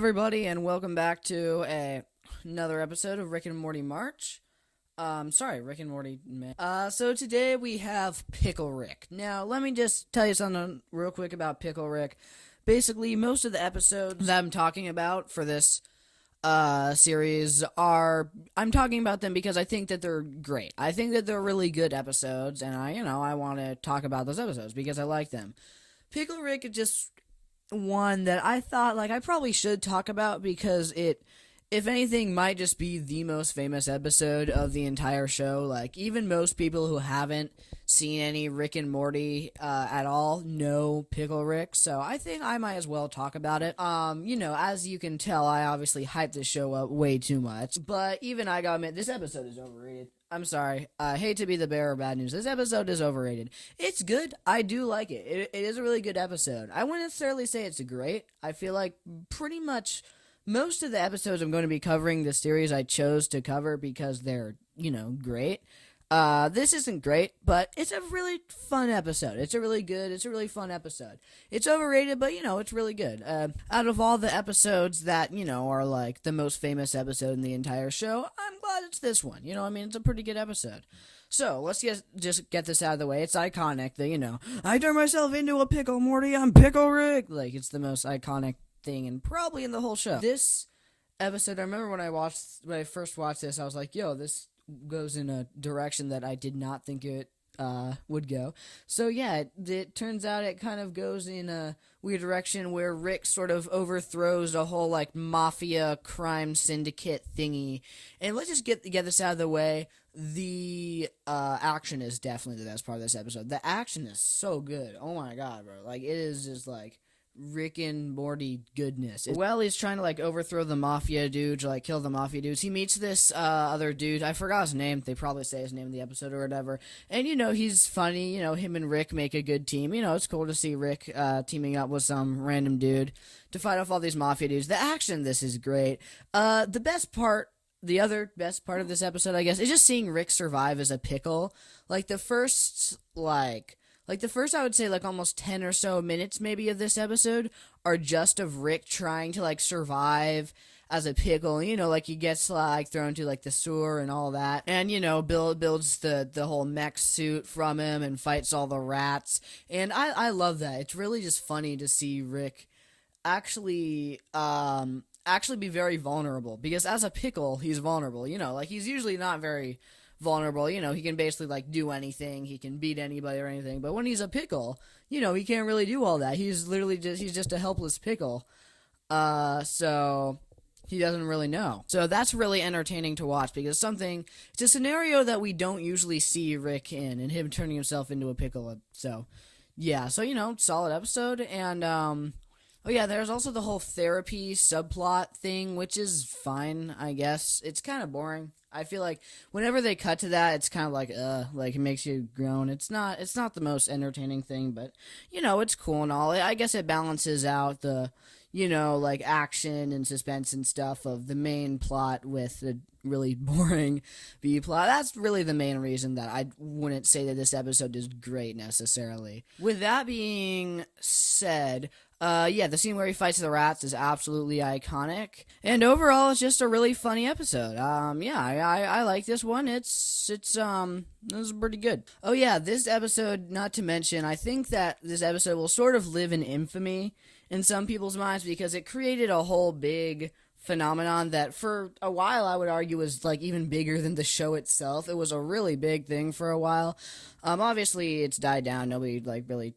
everybody, and welcome back to another episode of Rick and Morty March. Rick and Morty. So today we have Pickle Rick. Now, let me just tell you something real quick about Pickle Rick. Basically, most of the episodes that I'm talking about for this series I'm talking about them because I think that they're great. I think that they're really good episodes, and I want to talk about those episodes because I like them. Pickle Rick is just one that I thought I probably should talk about because it, if anything, might just be the most famous episode of the entire show. Even most people who haven't seen any Rick and Morty at all know Pickle Rick, so I think I might as well talk about it. As you can tell, I obviously hyped this show up way too much, but even I gotta admit, this episode is overrated. I'm sorry. I hate to be the bearer of bad news. This episode is overrated. It's good. I do like it. It is a really good episode. I wouldn't necessarily say it's great. I feel like pretty much most of the episodes I'm going to be covering the series I chose to cover because they're, great. This isn't great, but it's a really fun episode. It's a really fun episode. It's overrated, but, it's really good. Out of all the episodes that, are, the most famous episode in the entire show, I'm glad it's this one. It's a pretty good episode. So, let's just get this out of the way. It's iconic that, I turn myself into a pickle, Morty, I'm Pickle Rick. It's the most iconic thing and probably in the whole show. This episode, I remember when I first watched this, I was like, yo, this goes in a direction that I did not think it would go. So yeah, it turns out it kind of goes in a weird direction where Rick sort of overthrows a whole mafia crime syndicate thingy. And let's just get this out of the way. The action is definitely the best part of this episode. The action is so good. Oh my god, bro. It is just Rick and Morty goodness. Well, he's trying to overthrow the mafia dudes, kill the mafia dudes. He meets this other dude. I forgot his name. They probably say his name in the episode or whatever. And he's funny. Him and Rick make a good team. It's cool to see Rick teaming up with some random dude to fight off all these mafia dudes. The action in this is great. The other best part of this episode, I guess, is just seeing Rick survive as a pickle. The first I would say almost 10 or so minutes maybe of this episode are just of Rick trying to survive as a pickle. He gets thrown to the sewer and all that. And builds the whole mech suit from him and fights all the rats. And I love that. It's really just funny to see Rick actually be very vulnerable, because as a pickle he's vulnerable. He's usually not very vulnerable. He can basically do anything. He can beat anybody or anything. But when he's a pickle, he can't really do all that. He's just a helpless pickle. So he doesn't really know. So that's really entertaining to watch because it's a scenario that we don't usually see Rick in, and him turning himself into a pickle. So yeah, solid episode. And oh yeah, there's also the whole therapy subplot thing, which is fine, I guess. It's kind of boring. I feel like whenever they cut to that, it's kind of it makes you groan. It's not the most entertaining thing, but, it's cool and all. I guess it balances out the, action and suspense and stuff of the main plot with the really boring B plot. That's really the main reason that I wouldn't say that this episode is great necessarily. With that being said, the scene where he fights the rats is absolutely iconic, and overall it's just a really funny episode. I like this one. It was pretty good. Oh yeah, this episode, not to mention, I think that this episode will sort of live in infamy in some people's minds because it created a whole big phenomenon that for a while I would argue was even bigger than the show itself. It was a really big thing for a while. Obviously it's died down. Nobody really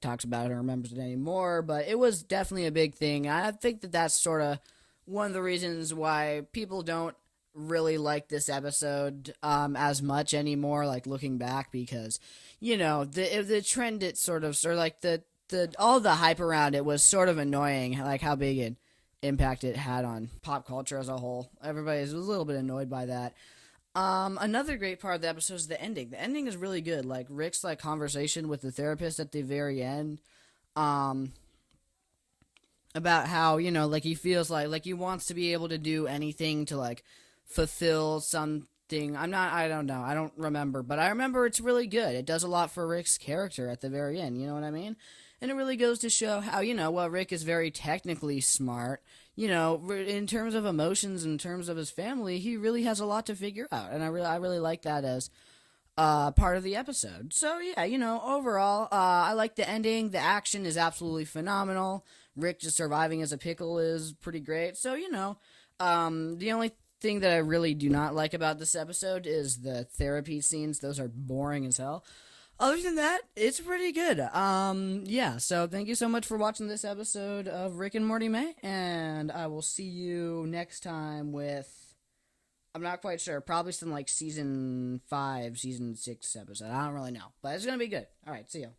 talks about it or remembers it anymore, but it was definitely a big thing. I think that that's sort of one of the reasons why people don't really like this episode as much anymore, looking back, because the trend, it sort of the all the hype around it was sort of annoying, how big an impact it had on pop culture as a whole. Everybody was a little bit annoyed by that. Another great part of the episode is the ending. The ending is really good. Rick's conversation with the therapist at the very end, about how, he feels like he wants to be able to do anything to fulfill some thing. I don't know. I don't remember, but I remember it's really good. It does a lot for Rick's character at the very end, you know what I mean? And it really goes to show how, while Rick is very technically smart, in terms of emotions, in terms of his family, he really has a lot to figure out. And I really like that as part of the episode. So yeah, overall, I like the ending. The action is absolutely phenomenal. Rick just surviving as a pickle is pretty great. So the only thing that I really do not like about this episode is the therapy scenes. Those are boring as hell. Other than that, it's pretty good. Yeah. So thank you so much for watching this episode of Rick and Morty May, and I will see you next time with. I'm not quite sure. Probably some like season 5, season 6 episode. I don't really know, but it's gonna be good. All right. See you.